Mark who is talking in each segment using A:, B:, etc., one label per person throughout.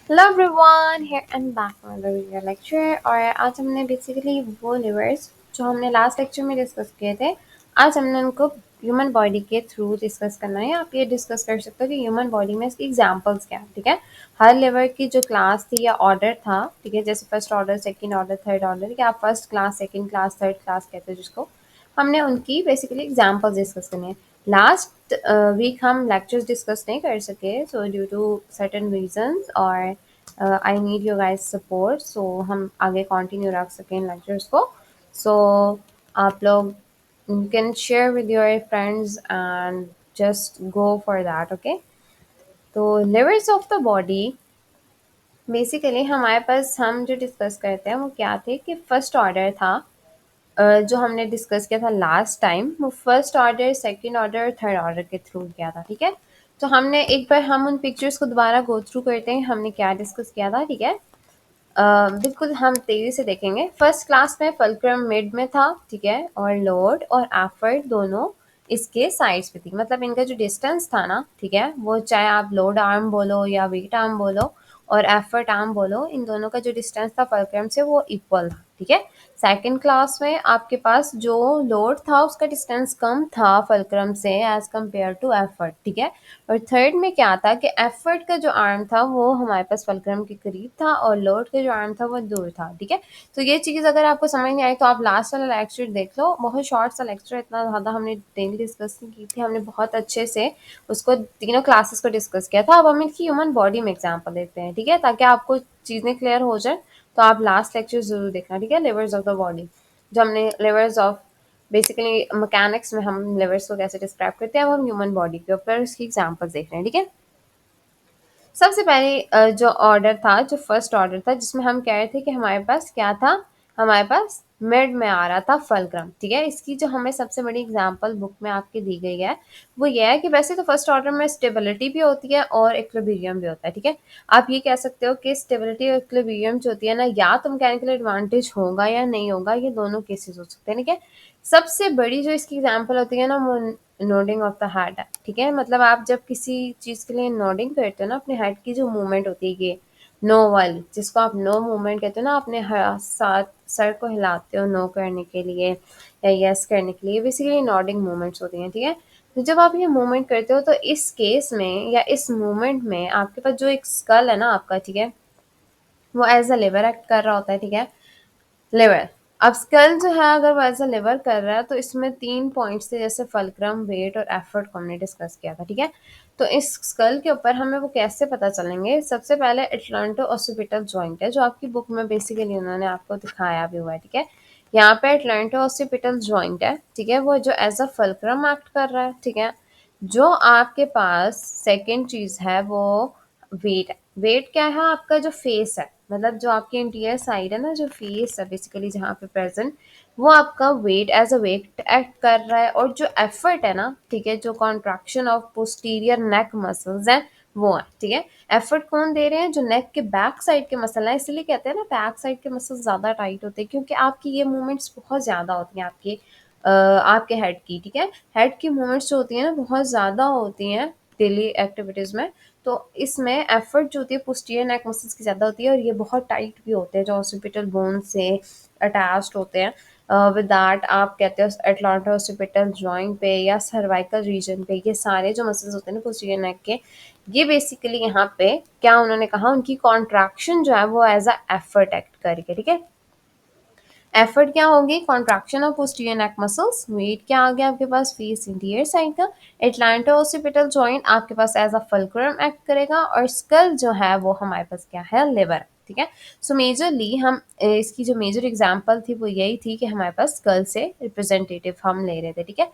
A: Hello everyone, here and back for the video lecture. और आज हमने बेसिकली वो लिवर्स जो हमने लास्ट लेक्चर में डिस्कस किए थे, आज हमने उनको ह्यूमन बॉडी के थ्रू डिस्कस करना है। आप ये डिस्कस कर सकते हो कि ह्यूमन बॉडी में इसकी एग्जांपल्स क्या है। ठीक है, हर लिवर की जो क्लास थी या ऑर्डर था, ठीक है, जैसे first order, second order, third order, कि आप first class, second class, third class कहते हो जिसको, हमने उनकी बेसिकली एग्जांपल्स डिस्कस करनी है। लास्ट वीक हम लेक्चर्स डिस्कस नहीं कर सके, so due to certain reasons, और I need your guys support, so हम आगे कंटिन्यू रख सकें इन लेक्चर्स को। सो आप लोग can share with your friends and just go for that, okay. तो levers of the body, basically हमारे पास हम जो डिस्कस करते हैं वो क्या थे कि फर्स्ट ऑर्डर था, जो हमने डिस्कस किया था लास्ट टाइम, वो फर्स्ट ऑर्डर, सेकंड ऑर्डर और थर्ड ऑर्डर के थ्रू किया था। ठीक है, तो हमने एक बार हम उन पिक्चर्स को दोबारा गो थ्रू करते हैं, हमने क्या डिस्कस किया था। ठीक है, बिल्कुल हम तेजी से देखेंगे। फर्स्ट क्लास में फुलक्रम मिड में था, ठीक है, और लोड और एफर्ट दोनों इसके साइड्स पे थी, मतलब इनका जो डिस्टेंस था ना, ठीक है, वो चाहे आप लोड आर्म बोलो या वेट आर्म बोलो और एफर्ट आर्म बोलो, इन दोनों का जो डिस्टेंस था फुलक्रम से वो इक्वल था। ठीक है, सेकंड क्लास में आपके पास जो लोड था उसका डिस्टेंस कम था फुलक्रम से एज कम्पेयर टू एफर्ट। ठीक है, और थर्ड में क्या था कि एफर्ट का जो आर्म था वो हमारे पास फुलक्रम के करीब था और लोड का जो आर्म था वो दूर था। ठीक है, तो ये चीज़ अगर आपको समझ नहीं आई तो आप लास्ट वाला लेक्चर देख लो, बहुत शॉर्ट सा लेक्चर, इतना ज़्यादा हमने डिटेल डिस्कस नहीं की थी, हमने बहुत अच्छे से उसको तीनों क्लासेस को डिस्कस किया था। अब हम इसकी ह्यूमन बॉडी में एग्जाम्पल लेते हैं, ठीक है, ताकि आपको चीज़ें क्लियर हो जाए। तो आप लास्ट लेक्चर जरूर देखना, ठीक है। लिवर्स ऑफ द बॉडी, जो हमने लिवर्स ऑफ, बेसिकली मैकेनिक्स में हम लिवर्स को कैसे डिस्क्राइब करते हैं, अब हम ह्यूमन बॉडी के ऊपर उसकी एग्जांपल्स देख रहे हैं। ठीक है, सबसे पहले जो ऑर्डर था, जो फर्स्ट ऑर्डर था, जिसमें हम कह रहे थे कि हमारे पास क्या था, हमारे पास मिड में आ रहा था फलक्रम। ठीक है, इसकी जो हमें सबसे बड़ी एग्जांपल बुक में आपके दी गई है वो ये है कि वैसे तो फर्स्ट ऑर्डर में स्टेबिलिटी भी होती है और इक्विलिब्रियम भी होता है। ठीक है, आप ये कह सकते हो कि स्टेबिलिटी और इक्विलिब्रियम जो होती है ना, या तो मैकेनिकल एडवांटेज होगा या नहीं होगा, ये दोनों केसेस हो सकते हैं। ठीक है, सबसे बड़ी जो इसकी एग्जांपल होती है ना, वो नोडिंग ऑफ द हेड है। ठीक है, मतलब आप जब किसी चीज़ के लिए नोडिंग करते हो ना, अपने हेड की जो मूवमेंट होती है, ये नो वाली, जिसको आप नो मूवमेंट कहते हो ना, अपने साथ सर को हिलाते हो नो करने के लिए या यस करने के लिए, बेसिकली नोडिंग मूवमेंट्स होती हैं। ठीक है, तो जब आप ये मूवमेंट करते हो तो इस केस में या इस मूवमेंट में आपके पास जो एक स्कल है ना आपका, ठीक है, वो एज अ लिवर एक्ट कर रहा होता है। ठीक है, लिवर, अब स्कल जो है अगर वो एज अ लिवर कर रहा है तो इसमें 3 पॉइंट्स थे, जैसे फलक्रम, वेट और एफर्ट को हमने डिस्कस किया था। ठीक है, तो इस स्कल के ऊपर हमें वो कैसे पता चलेंगे, सबसे पहले एटलांटो ऑसिपिटल जॉइंट है, जो आपकी बुक में बेसिकली उन्होंने आपको दिखाया भी हुआ है। ठीक है, यहाँ पे एटलांटो ऑसिपिटल जॉइंट है, ठीक है, वो जो एज अ फलक्रम एक्ट कर रहा है। ठीक है, जो आपके पास सेकेंड चीज है वो वेट है। वेट क्या है, आपका जो फेस है, मतलब जो आपकी इंटीरियर साइड है ना, जो फेस है बेसिकली जहाँ पे प्रेजेंट, वो आपका weight as a weight act कर रहा है। और जो एफर्ट है ना, ठीक है, जो contraction of posterior neck muscles है वो है। ठीक है, एफर्ट कौन दे रहे हैं, जो नेक के बैक साइड के मसल है, इसलिए कहते हैं ना बैक साइड के मसल ज्यादा टाइट होते हैं, क्योंकि आपकी ये मूवमेंट्स बहुत ज्यादा होती हैं आपके हेड की। ठीक है, हेड की मूवमेंट्स जो होती हैं ना बहुत ज्यादा होती हैं डेली एक्टिविटीज में, तो इसमें एफर्ट जो होती है पोस्टीरियर नेक मसल्स की ज़्यादा होती है, और ये बहुत टाइट भी होते हैं, जो ऑसिपिटल बोन से अटैच्ड होते हैं। विद दैट आप कहते हो एटलांटा ऑसिपिटल जॉइंट पे या सर्वाइकल रीजन पे, ये सारे जो मसल्स होते हैं ना पोस्टीरियर नेक के, ये बेसिकली यहाँ पे क्या उन्होंने कहा, उनकी कॉन्ट्रैक्शन जो है वो एज अ एफर्ट एक्ट करके। ठीक है, एफर्ट क्या होगी, contraction of posterior neck muscles. Weight क्या आ गया आपके पास, फेस इंटीरियर साइड का। एटलांटो ऑसिपिटल जॉइंट आपके पास एज अ फुलक्रम एक्ट करेगा, और स्कल जो है वो हमारे पास क्या है, लिवर। ठीक है, सो मेजरली हम इसकी जो मेजर एग्जांपल थी वो यही थी कि हमारे पास स्कल से रिप्रेजेंटेटिव हम ले रहे थे। ठीक है,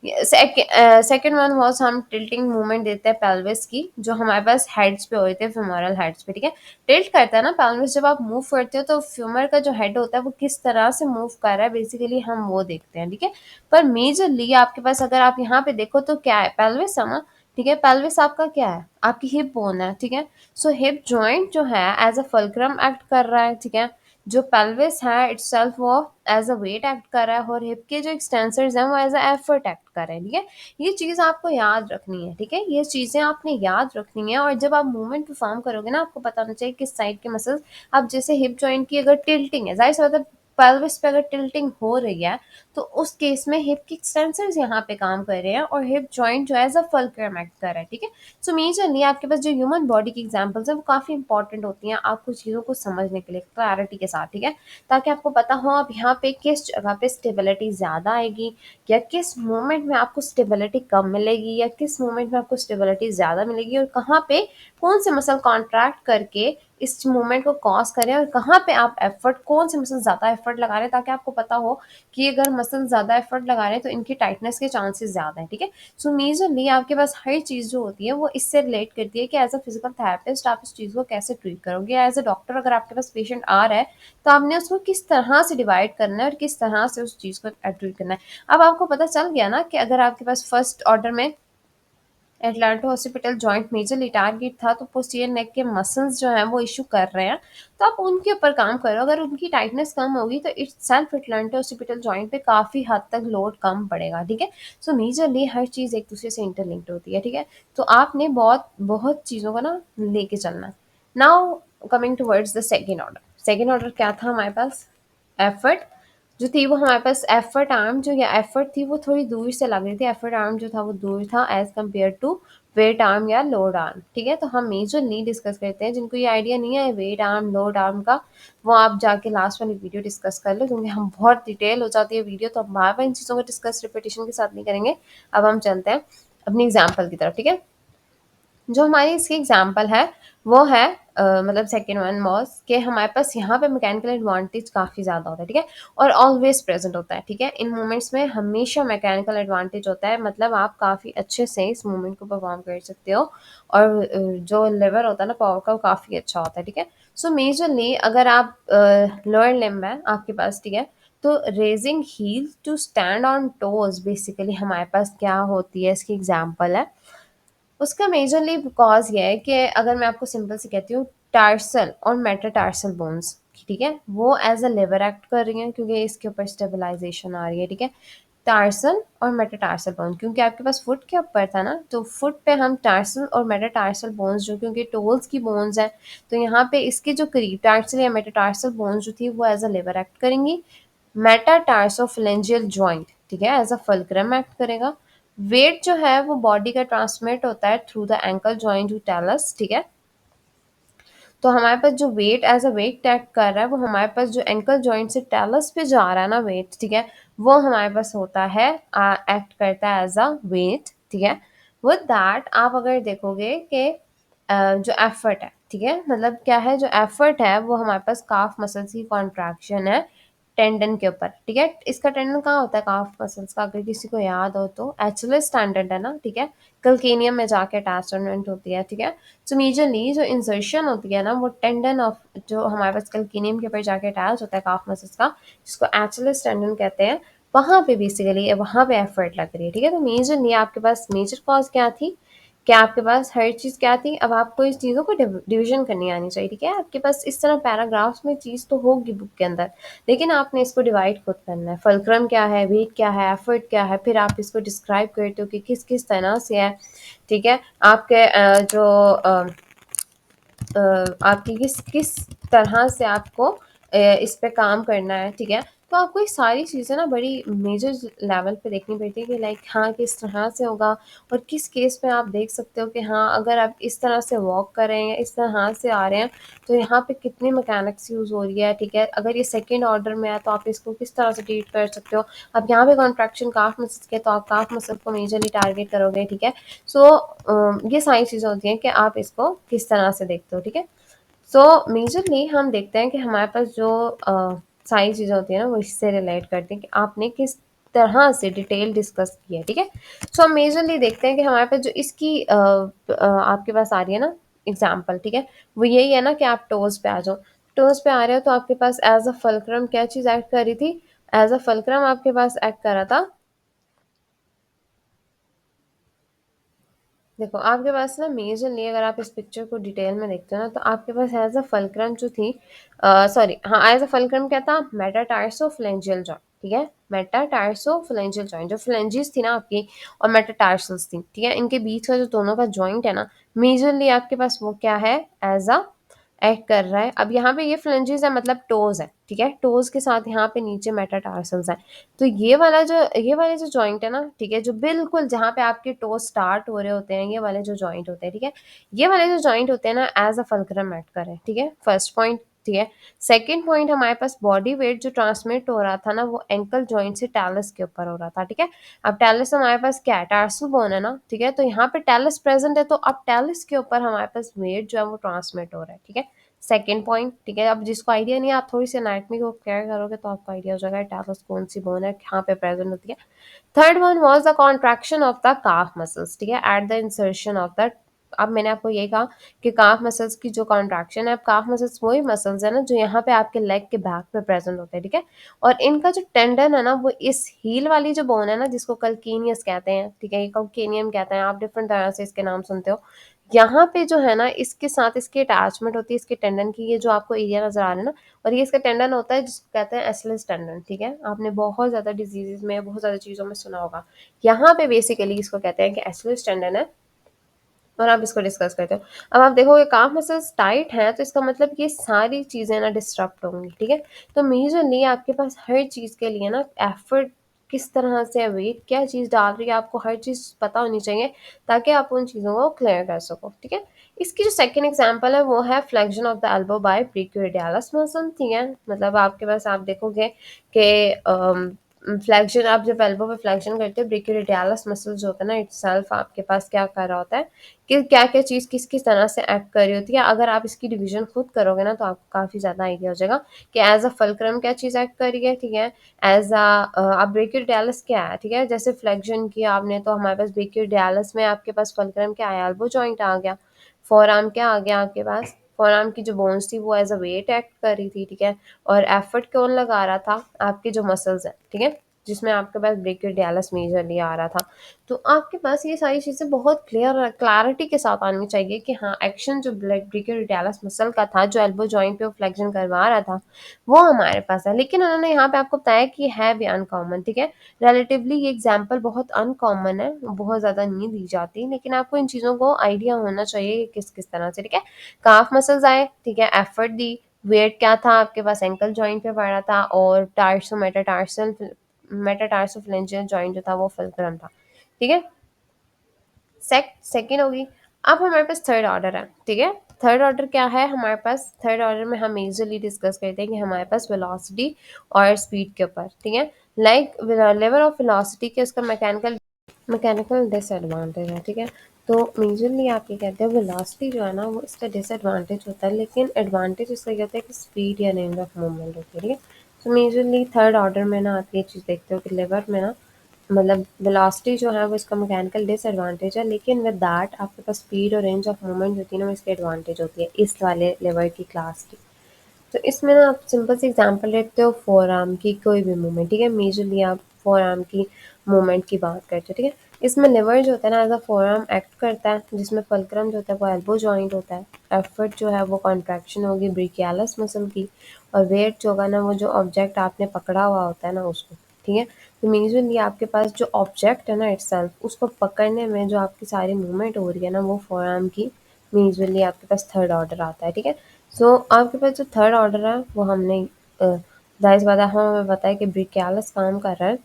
A: सेकेंड वन वॉज हम टिल्टिंग मूवमेंट देते हैं पेल्विस की, जो हमारे पास हेड्स पे होते हैं, फ्यूमरल हेड्स पे। ठीक है, टिल्ट करता है ना पेल्विस, जब आप मूव करते हो तो फ्यूमर का जो हेड होता है वो किस तरह से मूव कर रहा है, बेसिकली हम वो देखते हैं। ठीक है, पर मेजरली आपके पास अगर आप यहाँ पे देखो तो क्या है, पेल्विस है ना। ठीक है, पेल्विस आपका क्या है, आपकी हिप बोन है। ठीक है, सो हिप जॉइंट जो है एज अ फुलक्रम एक्ट कर रहा है। ठीक है, जो पेल्विस है इटसेल्फ वो एज अ वेट एक्ट कर रहा है, और हिप के जो एक्सटेंसर्स हैं वो एज अ एफर्ट एक्ट कर रहे हैं, ठीक है। ये चीज़ आपको याद रखनी है, ठीक है, ये चीज़ें आपने याद रखनी है। और जब आप मूवमेंट परफॉर्म करोगे ना, आपको पता होना चाहिए किस साइड के मसल्स, अब जैसे हिप जॉइंट की अगर टिल्टिंग है, जाहिर सी बात है पेल्विस पे अगर टिल्टिंग हो रही है, तो उस केस में हिप के एक्सटेंसर्स यहाँ पे काम कर रहे हैं और हिप जॉइंट जो है एज अ फुलक्रम एक्ट कर रहा है, ठीक है। सो मेजरली आपके पास जो ह्यूमन बॉडी की एग्जांपल्स है वो काफ़ी इंपॉर्टेंट होती हैं आपको चीज़ों को समझने के लिए क्लैरिटी के साथ, ठीक है, ताकि आपको पता हो आप यहाँ पे किस जगह पे स्टेबिलिटी ज़्यादा आएगी, या किस मोमेंट में आपको स्टेबिलिटी कम मिलेगी, या किस मोमेंट में आपको स्टेबिलिटी ज़्यादा मिलेगी, और कहाँ पे कौन से मसल कॉन्ट्रैक्ट करके इस मूवमेंट को कॉज करें, और कहाँ पे आप एफर्ट, कौन से मसल ज़्यादा एफर्ट लगा रहे हैं, ताकि आपको पता हो कि अगर मसल ज़्यादा एफर्ट लगा रहे हैं तो इनकी टाइटनेस के चांसेस ज़्यादा है, ठीक है। सो मेजरली आपके पास हर चीज़ जो होती है वो इससे रिलेट करती है कि एज अ फिजिकल थेरेपिस्ट आप इस चीज़ को कैसे ट्रीट करोगे, एज अ डॉक्टर अगर आपके पास पेशेंट आ रहा है तो आपने उसको किस तरह से डिवाइड करना है और किस तरह से उस चीज़ को ट्रीट करना है। अब आपको पता चल गया ना कि अगर आपके पास फर्स्ट ऑर्डर में Atlanta hospital joint majorly target था, तो पोस्टीरियर नेक के मसल्स जो हैं वो इशू कर रहे हैं, तो आप उनके ऊपर काम करो। अगर उनकी टाइटनेस कम होगी तो it's self Atlanta hospital joint पे काफ़ी हद तक लोड कम पड़ेगा, ठीक है। सो मेजरली हर चीज़ एक दूसरे से इंटरलिंक्ड होती है, ठीक है। तो आपने बहुत बहुत चीज़ों को ना लेके चलना है। Now coming towards the second order, second order क्या था हमारे पास, एफर्ट जो थी वो हमारे पास, एफर्ट आर्म जो या एफर्ट थी वो थोड़ी दूर से लग रही थी, एफर्ट आर्म जो था वो दूर था as compare to weight arm या लोड आर्म, ठीक है। तो हम मेजरली डिस्कस करते हैं, जिनको ये आइडिया नहीं है वेट आर्म लोड आर्म का, वो आप जाके लास्ट वाली वीडियो डिस्कस कर लो, क्योंकि हम बहुत डिटेल हो जाती है वीडियो, तो हम बार बार इन चीज़ों को डिस्कस रिपीटेशन के साथ नहीं करेंगे। अब हम चलते हैं अपनी एग्जाम्पल की तरफ, ठीक है। जो हमारी इसकी एग्जाम्पल है वो है मतलब सेकेंड वन वॉज कि हमारे पास यहाँ पे मैकेनिकल एडवांटेज काफ़ी ज़्यादा होता है, ठीक है, और ऑलवेज प्रेजेंट होता है, ठीक है। इन मोमेंट्स में हमेशा मैकेनिकल एडवांटेज होता है, मतलब आप काफ़ी अच्छे से इस मूवमेंट को परफॉर्म कर सकते हो, और जो लेवल होता है ना पावर का वो काफ़ी अच्छा होता है, ठीक है। सो मेजरली अगर आप लोअर लिम्ब है आपके पास, ठीक है, तो raising heel to stand on toes basically हमारे पास क्या होती है, इसकी एग्जाम्पल है। उसका मेजरली कॉज ये है कि अगर मैं आपको सिंपल से कहती हूँ, टार्सल और मेटाटार्सल बोन्स, ठीक है, वो एज अ लेवर एक्ट कर रही हैं क्योंकि इसके ऊपर स्टेबलाइजेशन आ रही है, ठीक है। टार्सल और मेटाटार्सल बोन, क्योंकि आपके पास फुट के ऊपर था ना, तो फुट पे हम टार्सल और मेटाटार्सल बोन्स जो क्योंकि टोल्स की बोन्स हैं, तो यहाँ पे इसके जो करीब टार्सल या मेटाटार्सल बोन्स जो थी वो एज अ लेवर एक्ट करेंगी। मेटाटार्सोफिलेंजियल जॉइंट, ठीक है, एज अ फुलक्रम एक्ट करेगा। वेट जो है वो बॉडी का ट्रांसमिट होता है through the ankle joint to talus, ठीक है। तो हमारे पास जो weight as a weight act कर रहा है वो हमारे पास जो एंकल जॉइंट से टेलस पे जा रहा है ना वेट, ठीक है, वो हमारे पास होता है एक्ट करता है एज अ वेट, ठीक है। विद दैट आप अगर देखोगे कि जो एफर्ट है, ठीक है, मतलब क्या है, जो एफर्ट है वो हमारे पास काफ मसल्स की कॉन्ट्रैक्शन है टेंडन के ऊपर, ठीक है। इसका टेंडन कहाँ होता है काफ मसल्स का, अगर किसी को याद हो तो एचएलएस टेंडन है ना, ठीक है, कल्केनियम में जाके अटैचमेंट होती है, ठीक है। सो मेजरली जो इंसर्शन होती है ना वो टेंडन ऑफ जो हमारे पास कल्केनियम के ऊपर जाके अटैच होता है काफ मसल्स का, जिसको एचएलएस टेंडन कहते हैं, वहाँ पे बेसिकली वहाँ पे एफर्ट लग रही है, ठीक है। तो मेजरली आपके पास मेजर कॉज क्या थी, कि आपके पास हर चीज़ क्या थी, अब आपको इस चीज़ों को डिवीजन करनी आनी चाहिए, ठीक है। आपके पास इस तरह पैराग्राफ्स में चीज़ तो होगी बुक के अंदर, लेकिन आपने इसको डिवाइड खुद करना है, फुलक्रम क्या है, वेट क्या है, एफर्ट क्या है, फिर आप इसको डिस्क्राइब करते हो कि किस किस तरह से है, ठीक है। आपके जो आपकी किस किस तरह से आपको इस पे काम करना है, ठीक है। तो आपको ये सारी चीज़ें ना बड़ी मेजर लेवल पे देखनी पड़ती है कि लाइक हाँ किस तरह से होगा, और किस केस में आप देख सकते हो कि हाँ अगर आप इस तरह से वॉक कर रहे हैं, इस तरह से आ रहे हैं, तो यहाँ पे कितनी मैकेनिक्स यूज़ हो रही है, ठीक है। अगर ये सेकेंड ऑर्डर में है तो आप इसको किस तरह से ट्रीट कर सकते हो। अब यहाँ पे कॉन्ट्रैक्शन काफ मसल के, तो आप काफ मसल को मेजरली टारगेट करोगे, ठीक है। सो ये सारी चीज़ें होती हैं कि आप इसको किस तरह से देखते हो, ठीक है। सो मेजरली हम देखते हैं कि हमारे पास जो सारी चीज़ें होती हैं ना वो इससे रिलेट करती हैं कि आपने किस तरह से डिटेल डिस्कस किया है, ठीक है। सो हम मेजरली देखते हैं कि हमारे पास जो इसकी आपके पास आ रही है ना एग्जाम्पल, ठीक है, वो यही है ना कि आप टोज पे आ जाओ, टोज पे आ रहे हो तो आपके पास एज अ फुलक्रम क्या चीज़ एक्ट कर रही थी, एज अ फुलक्रम आपके पास एक्ट कर रहा था देखो आपके पास ना मेजरली अगर आप इस पिक्चर को डिटेल में देखते हो ना तो आपके पास एज अ फलक्रम जो थी, सॉरी हाँ, एज अ फलक्रम क्या था, मेटाटार्सोफ्लेंजियल जॉइंट, ठीक है, मेटाटार्सोफ्लेंजियल जॉइंट, जो फ्लेंजिस थी ना आपकी और मेटाटार्सल्स थी, ठीक है, इनके बीच का जो दोनों का जॉइंट है ना, मेजरली आपके पास वो क्या है, एज अ एक्ट कर रहा है। अब यहाँ पे ये फ्लेंजेस है मतलब टोज है, ठीक है, टोज के साथ यहाँ पे नीचे मेटाटार्सल्स है। तो ये वाले जो जॉइंट है ना, ठीक है, जो बिल्कुल जहाँ पे आपके टोज स्टार्ट हो रहे होते हैं, ये वाले जो जॉइंट होते हैं, ठीक है, ये वाले जो जॉइंट होते हैं ना एज अ फल्क्रम एक्ट कर रहे हैं, ठीक है, फर्स्ट पॉइंट, ठीक है। सेकेंड पॉइंट, हमारे पास बॉडी वेट जो ट्रांसमिट हो रहा था ना वो एंकल जॉइंट से टैलस के ऊपर हो रहा था, ठीक है। अब टैलस हमारे पास क्या है, टार्सल बोन है ना, ठीक है, तो यहाँ पे टैलस प्रेजेंट है, तो अब टैलस के ऊपर हमारे पास वेट जो है वो ट्रांसमिट हो रहा है, ठीक है। सेकेंड पॉइंट, ठीक है, अब जिसको आइडिया नहीं है आप थोड़ी सी एनाटॉमी को केयर करोगे तो आपको आइडिया हो जाएगा टैलस कौन सी बोन है, कहाँ पे प्रेजेंट होती है। Third one was the contraction of the calf muscles, ठीक है, at the insertion of the, अब मैंने आपको यही कहा कि काफ मसल्स की जो कॉन्ट्रैक्शन है, अब काफ मसल्स वही मसल्स है ना जो यहाँ पे आपके लेग के बैक पे प्रेजेंट होते हैं, ठीक है, और इनका जो टेंडन है ना वो इस हील वाली जो बोन है ना जिसको कल्केनियस कहते हैं, ठीक है, ये कल्केनियम कहते हैं, आप डिफरेंट तरह से इसके नाम सुनते हो। यहाँ पे जो है ना इसके साथ इसकी अटैचमेंट होती है इसके टेंडन की, ये जो आपको एरिया नजर आ रहा है ना, और ये इसका टेंडन होता है जिसको कहते हैं एसिलस टेंडन, ठीक है, आपने बहुत ज्यादा डिजीजेस में बहुत ज्यादा चीजों में सुना होगा। यहाँ पे बेसिकली इसको कहते हैं कि एसिलस टेंडन है, और आप इसको डिस्कस करते हो। अब आप देखोगे काफ मसल्स टाइट हैं तो इसका मतलब ये सारी चीज़ें ना डिस्टर्ब होंगी, ठीक है। तो मेजरली आपके पास हर चीज़ के लिए ना एफर्ट किस तरह से वेट क्या चीज़ डाल रही है आपको हर चीज़ पता होनी चाहिए ताकि आप उन चीज़ों को क्लियर कर सको, ठीक है। इसकी जो सेकंड एग्जांपल है वो है flexion of the elbow by brachioradialis muscle, ठीक है, मतलब आपके पास आप देखोगे कि फ्लेक्शन, आप जब एल्बो पे फ्लेक्शन करते हो ब्रेकियोडियालिस मसल जो होता है ना इटसेल्फ आपके पास क्या कर रहा होता है कि क्या क्या चीज़ किस किस तरह से एक्ट कर रही होती है। अगर आप इसकी डिवीजन खुद करोगे ना तो आपको काफ़ी ज़्यादा आइडिया हो जाएगा कि एज अ फलक्रम क्या चीज़ एक्ट कर रही है, ठीक है, एज अ आप ब्रेकियोडियालिस क्या है, ठीक है, जैसे फ्लेक्शन किया आपने तो हमारे पास ब्रेकियोडियालिस में आपके पास फलक्रम क्या है, एल्बो जॉइंट आ गया। फोर आर्म क्या आ गया आपके पास, फोर आर्म की जो बोन्स थी वो एज अ वेट एक्ट कर रही थी, ठीक है, और एफर्ट कौन लगा रहा था, आपके जो मसल्स हैं, ठीक है, जिसमें आपके पास ब्रेकियोडियालिस मेजरली आ रहा था। तो आपके पास ये सारी चीज़ें बहुत क्लैरिटी के साथ आनी चाहिए कि हाँ एक्शन जो ब्रेकियोडियालिस मसल का था जो एल्बो जॉइंट पे फ्लेक्शन करवा रहा था वो हमारे पास है, लेकिन उन्होंने यहाँ पे आपको बताया कि है भी अनकॉमन, ठीक है, रिलेटिवली ये एग्जाम्पल बहुत अनकॉमन है, बहुत ज़्यादा नहीं दी जाती, लेकिन आपको इन चीज़ों को आइडिया होना चाहिए किस किस तरह से, ठीक है। काफ मसल्स आए, ठीक है, एफर्ट दी, वेट क्या था आपके पास एंकल जॉइंट पे पड़ा था, और टार्सो मेटाटार्सोफ्लेंजियल जॉइंट जो था वो फुलक्रम था, ठीक है। सेकेंड होगी। अब हमारे पास थर्ड ऑर्डर है, ठीक है, थर्ड ऑर्डर क्या है हमारे पास, थर्ड ऑर्डर में हम मेजरली डिस्कस करते हैं कि हमारे पास वेलोसिटी और स्पीड के ऊपर, ठीक है, लाइक लेवल ऑफ वेलोसिटी के उसका मैकेनिकल डिसएडवांटेज है, ठीक है। तो मेजरली आप ये कहते हैं वेलोसिटी जो है ना वो इसका डिसएडवांटेज होता है, लेकिन एडवांटेज इसका क्या होता है कि स्पीड या रेंज ऑफ मूवमेंट होती है, ठीक है। तो मेजरली थर्ड ऑर्डर में ना आप ये चीज़ देखते हो कि लेवर में ना मतलब वेलोसिटी जो है वो इसका मैकेनिकल डिसएडवांटेज है, लेकिन विद दैट आपके पास स्पीड और रेंज ऑफ मूवमेंट होती है ना वो इसकी एडवांटेज होती है इस वाले लेवर की क्लास की। तो इसमें ना आप सिंपल सी एग्जांपल लेते हो फोर आर्म की कोई भी मूवमेंट, ठीक है, मेजरली आप फोर आर्म की मूवमेंट की बात करते हो, ठीक है। इसमें लिवर जो होता है ना as a forearm act करता है, जिसमें फलक्रम जो होता है वो एल्बो जॉइंट होता है, एफर्ट जो है वो कॉन्ट्रैक्शन होगी ब्रेकियालिस मसल की, और वेट जो होगा ना वो जो ऑब्जेक्ट आपने पकड़ा हुआ होता है ना उसको, ठीक है। तो मेजरली आपके पास जो ऑब्जेक्ट है ना इटसेल्फ उसको पकड़ने में जो आपकी सारी मूवमेंट हो रही है ना वो फोर आर्म की मेजरली आपके पास थर्ड ऑर्डर आता है, ठीक है। सो आपके पास जो थर्ड ऑर्डर है वो हमने जाहिर सी बात है हमें पता है कि ब्रेकियालिस काम कर रहा है,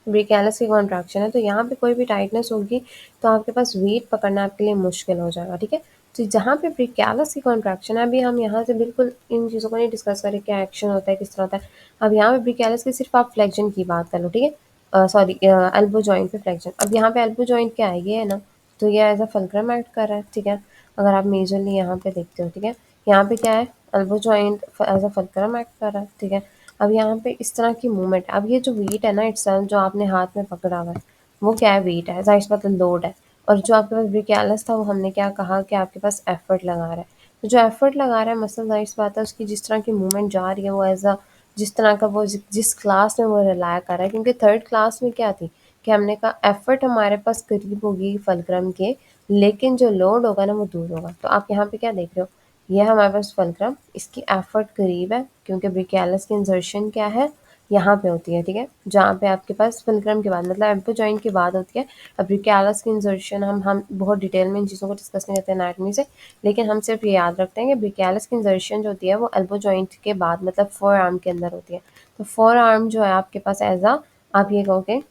A: ब्रेकियालिस की कॉन्ट्रैक्शन है, तो यहाँ पे कोई भी टाइटनेस होगी तो आपके पास वेट पकड़ना आपके लिए मुश्किल हो जाएगा, ठीक है। तो जहाँ पे ब्रेकियालिस की कॉन्ट्रैक्शन है, अभी हम यहाँ से बिल्कुल इन चीज़ों को नहीं डिस्कस करें क्या एक्शन होता है किस तरह होता है। अब यहाँ पे ब्रेकियालिस की सिर्फ आप फ्लेक्शन की बात कर लो, ठीक है, सॉरी एल्बो जॉइंट पे फ्लेक्शन। अब यहाँ पे एल्बो जॉइंट क्या है, ये है ना, तो ये एज अ फुलक्रम एक्ट कर रहा है, ठीक है, अगर आप मेजरली यहाँ पे देखते हो, ठीक है, यहाँ पे क्या है elbow joint as a fulcrum act कर रहा है, ठीक है। अब यहाँ पे इस तरह की मूवमेंट, अब ये जो वेट है ना इटसेल्फ जो आपने हाथ में पकड़ा हुआ है वो क्या है, वेट है, जाहिर सी बात है लोड है, और जो आपके पास ब्रेकियालिस था वो हमने क्या कहा कि आपके पास एफर्ट लगा रहा है, तो जो एफर्ट लगा रहा है मसल जाहिर सी बात है उसकी जिस तरह की मूवमेंट जा रही है वो एज अ जिस तरह का वो जिस क्लास में वो रिलाय कर रहा है, क्योंकि थर्ड क्लास में क्या थी कि हमने कहा एफर्ट हमारे पास करीब होगी फलक्रम के, लेकिन जो लोड होगा ना वो दूर होगा। तो आप यहाँ पे क्या देख रहे हो, ये हमारे पास फलक्रम, इसकी एफर्ट करीब है क्योंकि ब्रिकियालिस की इंसर्शन क्या है, यहाँ पे होती है, ठीक है, जहाँ पे आपके पास फुलक्रम के बाद मतलब एल्बो जॉइंट के बाद होती है। अब ब्रिकियालिस की इंसर्शन हम बहुत डिटेल में इन चीज़ों को डिस्कस नहीं करते एनाटमी से, लेकिन हम सिर्फ ये याद रखते हैं कि ब्रिकियालिस की इंसर्शन जो होती है वो एल्बो जॉइंट के बाद मतलब फोर आर्म के अंदर होती है। तो फोर आर्म जो है आपके पास एज अ, आप ये कहोगे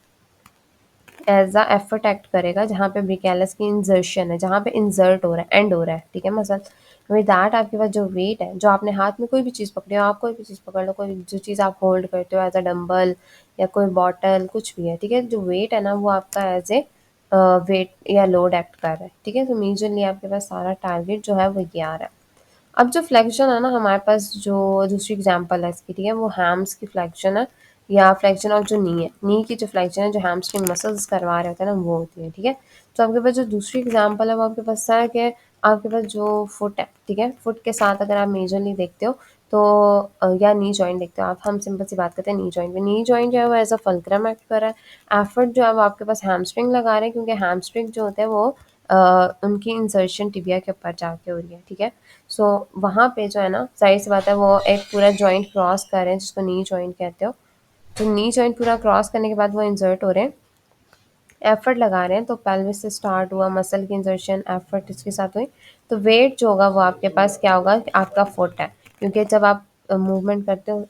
A: एज अ एफर्ट एक्ट करेगा जहाँ पे ब्रिकेलस की इंजर्शन है, जहाँ पे इंजर्ट हो रहा है, एंड हो रहा है, ठीक है मसल। विद दैट आपके पास जो वेट है, जो आपने हाथ में कोई भी चीज़ पकड़ी हो, आप कोई भी चीज़ पकड़ लो, कोई जो चीज़ आप होल्ड करते हो एज अ डम्बल या कोई बॉटल कुछ भी है, ठीक है, जो वेट है ना वो आपका एज ए वेट या लोड एक्ट कर रहा है, ठीक है। तो मेजरली आपके पास सारा टारगेट जो है वो ये आ रहा है। अब जो फ्लेक्शन है ना हमारे पास, जो दूसरी एग्जांपल है इसकी, ठीक है, वो हैम्स की फ्लेक्शन है, या फ्लेक्शन ऑफ जो नी है, नी की जो फ्लेक्शन है, जो हैमस्ट्रिंग मसल्स करवा रहे होते हैं ना वो होती है, ठीक है। तो आपके पास जो दूसरी एग्जांपल है वो आपके पास है कि आपके पास जो फुट है, ठीक है, फुट के साथ अगर आप मेजरली देखते हो तो या नी जॉइंट देखते हो आप, हम सिंपल सी बात करते हैं नी जॉइंट में, नी जॉइंट जो है वो एज अ फल्क्रम एक्ट कर रहा है। एफर्ट जो है वो आपके पास हैमस्ट्रिंग लगा रहे हैं, क्योंकि हैमस्ट्रिंग जो होते हैं वो उनकी इंसर्शन टिबिया के ऊपर जाके हो रही है, ठीक है। सो वहाँ पे जो है ना जाहिर सी बात है वो एक पूरा जॉइंट क्रॉस कर रहे हैं जिसको नी जॉइंट कहते हो। तो नी जॉइंट पूरा क्रॉस करने के बाद वो इंसर्ट हो रहे हैं, एफर्ट लगा रहे हैं, तो पेल्विस से स्टार्ट हुआ मसल की इंसर्शन, एफर्ट इसके साथ हुई, तो वेट जो होगा वो आपके पास क्या होगा, आपका फुट है, क्योंकि जब आप मूवमेंट करते हो,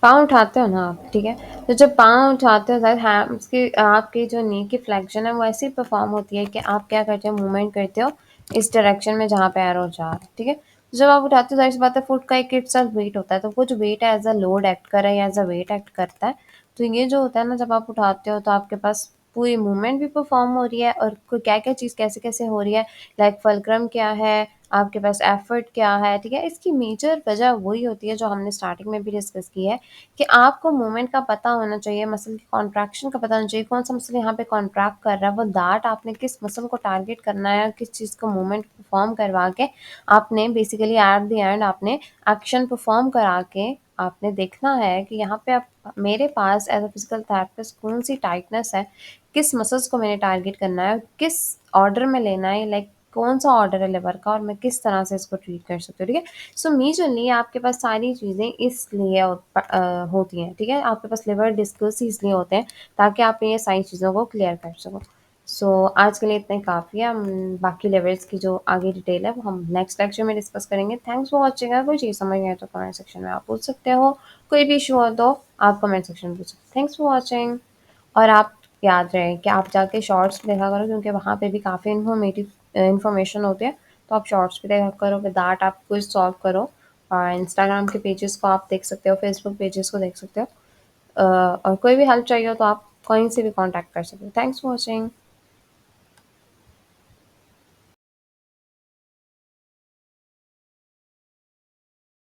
A: पाँव उठाते हो ना आप, ठीक है, तो जब पाँव उठाते हो शायद हैम्स की आपकी जो नी की फ्लेक्शन है वो ऐसी परफॉर्म होती है कि आप क्या करते हो, मूवमेंट करते हो इस डायरेक्शन में जहाँ पे एरो जा रहा है, ठीक है। तो जब आप उठाते हो जाहिर सी बात है फुट का एक इटसेल्फ वेट होता है, तो वो जो वेट है एज अ लोड एक्ट कर रहा है या एज अ वेट एक्ट करता है। तो ये जो होता है ना जब आप उठाते हो तो आपके पास पूरी मूवमेंट भी परफॉर्म हो रही है, और कोई क्या क्या चीज़ कैसे कैसे हो रही है, लाइक फलक्रम क्या है, आपके पास एफर्ट क्या है, ठीक है। इसकी मेजर वजह वही होती है जो हमने स्टार्टिंग में भी डिस्कस की है, कि आपको मूवमेंट का पता होना चाहिए, मसल की कॉन्ट्रैक्शन का पता होना चाहिए, कौन सा मसल यहाँ पे कॉन्ट्रैक्ट कर रहा है, वो दैट आपने किस मसल को टारगेट करना है, किस चीज़ को मूवमेंट परफॉर्म करवा के आपने बेसिकली एट द एंड आपने एक्शन परफॉर्म करा के आपने देखना है कि यहाँ पे आप मेरे पास एज अ फिजिकल थेरेपिस्ट कौन सी टाइटनेस है, किस मसल्स को मैंने टारगेट करना है, किस ऑर्डर में लेना है, लाइक कौन सा ऑर्डर है लिवर का और मैं किस तरह से इसको ट्रीट कर सकती हूँ, ठीक है। सो मेजरली आपके पास सारी चीज़ें इसलिए होती हैं, ठीक है, आपके पास लिवर डिस्कस इसलिए होते हैं ताकि आप ये सारी चीज़ों को क्लियर कर सको। सो आज के लिए इतना ही काफ़ी है, हम बाकी लेवल्स की जो आगे डिटेल है वो हम नेक्स्ट लेक्चर में डिस्कस करेंगे। Thanks for watching. अगर कोई चीज़ समझ नहीं आए तो कमेंट सेक्शन में आप पूछ सकते हो, कोई भी इशू हो तो आप कमेंट सेक्शन में पूछ सकते हो। Thanks for watching. और आप याद रहे कि आप जाके शॉर्ट्स देखा करो, क्योंकि वहाँ पे भी काफ़ी इन्फॉर्मेशन होती है, तो आप शॉर्ट्स भी देखा करो, विद दैट आप क्विज सॉल्व करो। और इंस्टाग्राम के पेजेस को आप देख सकते हो, फेसबुक पेजेस को देख सकते हो। और कोई भी हेल्प चाहिए हो तो आप कहीं से भी कांटेक्ट कर सकते हो। Thanks for watching.